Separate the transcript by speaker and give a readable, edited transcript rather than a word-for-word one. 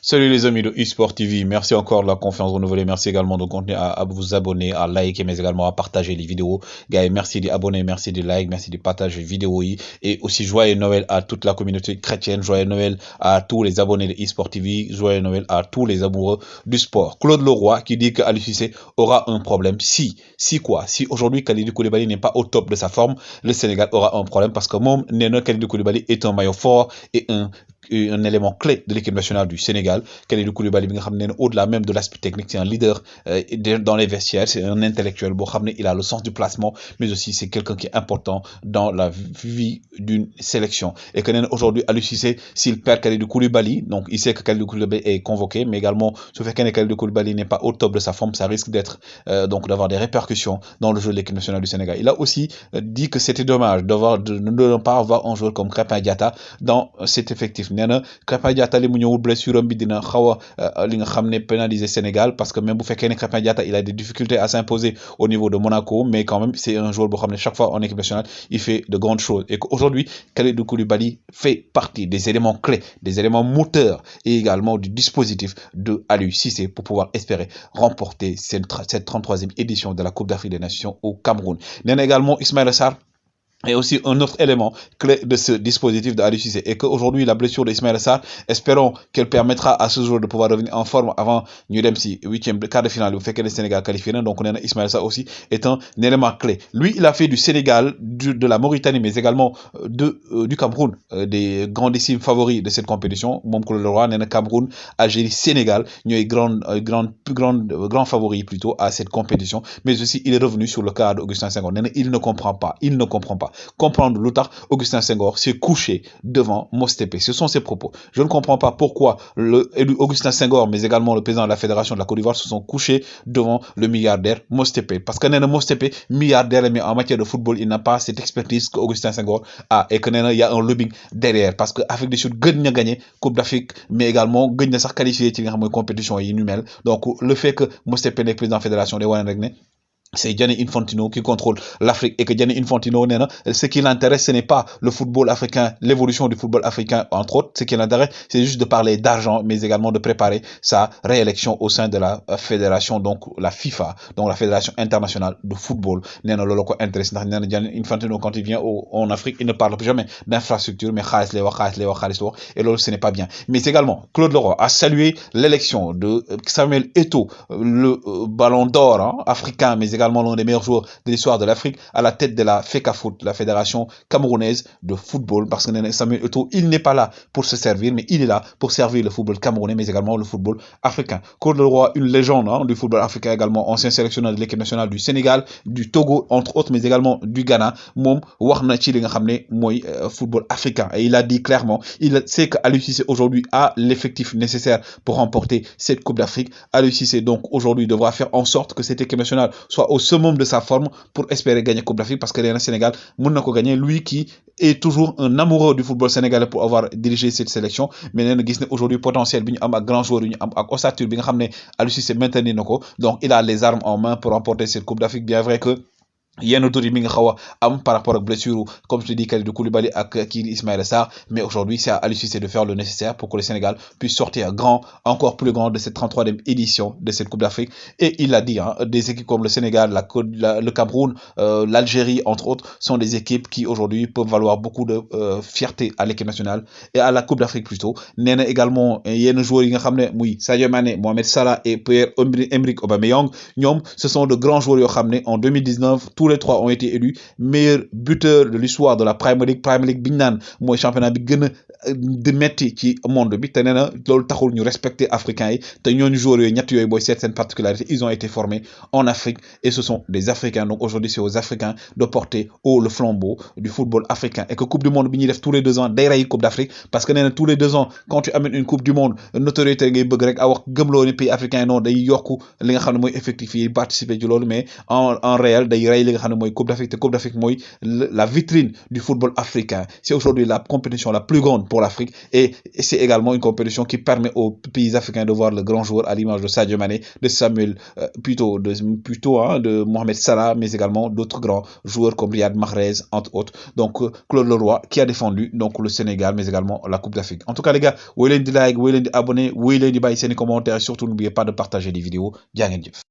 Speaker 1: Salut les amis de eSport TV, merci encore de la confiance renouvelée, merci également de continuer à vous abonner, à liker, mais également à partager les vidéos. Gars, merci d'abonner, merci de like, merci de partager les vidéos. Et aussi joyeux Noël à toute la communauté chrétienne, joyeux Noël à tous les abonnés de eSport TV, joyeux Noël à tous les amoureux du sport. Claude Leroy qui dit que Aliou Cissé aura un problème. Si quoi? Si aujourd'hui Kalidou Koulibaly n'est pas au top de sa forme, le Sénégal aura un problème parce que mon Neno Kalidou Koulibaly est un maillot fort et un élément clé de l'équipe nationale du Sénégal. Kalidou Koulibaly, au-delà même de l'aspect technique, c'est un leader dans les vestiaires, c'est un intellectuel. Il a le sens du placement, mais aussi c'est quelqu'un qui est important dans la vie d'une sélection. Et que aujourd'hui, Aliou Cissé, s'il perd Kalidou Koulibaly, donc il sait que Kalidou Koulibaly est convoqué, mais également, ce fait que Kalidou Koulibaly n'est pas au top de sa forme, ça risque d'être donc d'avoir des répercussions dans le jeu de l'équipe nationale du Sénégal. Il a aussi dit que c'était dommage de ne pas avoir un joueur comme Krépin Diatta dans cet effectif. nee na Krépin Diatta li mu ñëwul blessure am bi dina xaw a li nga xam ne pénaliser Sénégal parce que même bu fekkee ne Krépin Diatta il a des difficultés à s'imposer au niveau de Monaco, mais quand même c'est un joueur boo xam ne chaque fois en équipe nationale il fait de grandes choses et qu'aujourd'hui Kalidou Koulibaly fait partie des éléments clés, des éléments moteurs et également du dispositif de Aliou Cissé pour pouvoir espérer remporter cette 33e édition de la Coupe d'Afrique des Nations au Cameroun. nee na également Ismaïla Sarr et aussi un autre élément clé de ce dispositif de Aliou Cissé et qu'aujourd'hui la blessure d'Ismaïla Sarr, espérons qu'elle permettra à ce joueur de pouvoir revenir en forme avant ñu dem si quart de finale bu fekkee le Sénégal qualifié na. Donc nee na Ismaïla Sarr aussi est un élément clé. Lui il a fait du Sénégal, de la Mauritanie, mais également du Cameroun des grandissimes favoris de cette compétition. moom Claude Leroy nee na Cameroun, Algérie, Sénégal ñooy grand favoris plutôt à cette compétition. Mais aussi il est revenu sur le cas d'Augustin Senghor. nee na il ne comprend pas comprendre l'outar Augustin Senghor s'est couché devant Mostépé. Ce sont ses propos. Je ne comprends pas pourquoi Augustin Senghor, mais également le président de la Fédération de la Côte d'Ivoire se sont couchés devant le milliardaire Mostépé. Parce que Mostépé, milliardaire, mais en matière de football, il n'a pas cette expertise que Augustin Senghor a. Et que il y a un lobbying derrière. Parce que Afrique du Sud gagne gagné Coupe d'Afrique, mais également gagne sa qualifié dans la compétition inhumelle. Donc le fait que Mostépé est président de la Fédération des Wann, c'est Gianni Infantino qui contrôle l'Afrique et que Gianni Infantino, ce qui l'intéresse, ce n'est pas le football africain, l'évolution du football africain, entre autres. Ce qui l'intéresse, c'est juste de parler d'argent, mais également de préparer sa réélection au sein de la fédération, donc la FIFA, donc la Fédération internationale de football. Gianni Infantino, quand il vient en Afrique, il ne parle jamais d'infrastructure, mais et là, ce n'est pas bien. Mais également, Claude Leroy a salué l'élection de Samuel Eto'o, le ballon d'or africain, mais également l'un des meilleurs joueurs de l'histoire de l'Afrique, à la tête de la FECAFOOT, la Fédération camerounaise de football, parce que Samuel Eto'o, il n'est pas là pour se servir, mais il est là pour servir le football camerounais, mais également le football africain. Claude Leroy, une légende du football africain, également ancien sélectionneur de l'équipe nationale du Sénégal, du Togo, entre autres, mais également du Ghana. Mom waxna ci li nga xamné moy football africain, et il a dit clairement, il sait que Aliou Cissé aujourd'hui a l'effectif nécessaire pour remporter cette Coupe d'Afrique. Aliou Cissé donc aujourd'hui devra faire en sorte que cette équipe nationale soit au summum de sa forme pour espérer gagner Coupe d'Afrique, parce que le Sénégal mën na ko gagner, lui qui est toujours un amoureux du football sénégalais pour avoir dirigé cette sélection. Mais nee na gis ne aujourd'hui potentiel bi ñu am ak grand joueur yi ñu am ak ossature bi nga xam ne Aliou Cissé maintenir na ko, donc il a les armes en main pour remporter cette Coupe d'Afrique. Bien vrai que yenn doute mi nga xaw a am par rapport ak blessure, comme je te dis, Kalidou Koulibaly ak kii di Ismaïla Sarr, mais aujourd'hui c'est à Aliou Cissé de faire le nécessaire pour que le Sénégal puisse sortir grand, encore plus grand de cette 33e édition de cette Coupe d'Afrique. Et il l'a dit, des équipes comme le Sénégal, le Cameroun, l'Algérie entre autres, sont des équipes qui aujourd'hui peuvent valoir beaucoup de fierté à l'équipe nationale et à la Coupe d'Afrique plutôt. nee na également yenn joueurs yi nga xam ne muy Sadio Mané, Mohamed Salah et Pierre-Emerick Aubameyang, ñoom ce sont de grands joueurs yoo xam ne en 2019 tous les trois ont été élus meilleurs buteurs de l'histoire de la Premier League bi ñu naan mooy championnat bi gën a di metti ci monde bi. te nee na loolu taxul ñu respecter africains yi, te ñooñu joueurs yooyu ñett yooyu booy seet seen particularité, ils ont été formés en Afrique et ce sont des Africains. Donc aujourd'hui c'est aux Africains de porter haut le flambeau du football africain. Et que Coupe du Monde bi ñuy def tous les 2 ans day rey Coupe d'Afrique, parce que nee na tous les 2 ans quand tu amènes une Coupe du Monde, notoriété ngay bëgg rek a wax gëmloo ni pays africain yi noonu day yokku li nga xam ne mooy effectif yi participer ci loolu, mais en réel day rey li nga xam ne Coupe d'Afrique te Coupe d'Afrique mooy la vitrine du football africain. C'est aujourd'hui la compétition la plus grande pour l'Afrique et c'est également une compétition qui permet aux pays africains de voir le grand joueur à l'image de Sadio Mané, de Samuel, de Mohamed Salah, mais également d'autres grands joueurs comme Riyad Mahrez, entre autres. Donc, Claude Leroy qui a défendu donc le Sénégal, mais également la Coupe d'Afrique. En tout cas, les gars, woy leen di like, woy leen di abonné, woy leen di bàyyi seen commentaires et surtout n'oubliez pas de partager les vidéos. Jaa ngeen jëf.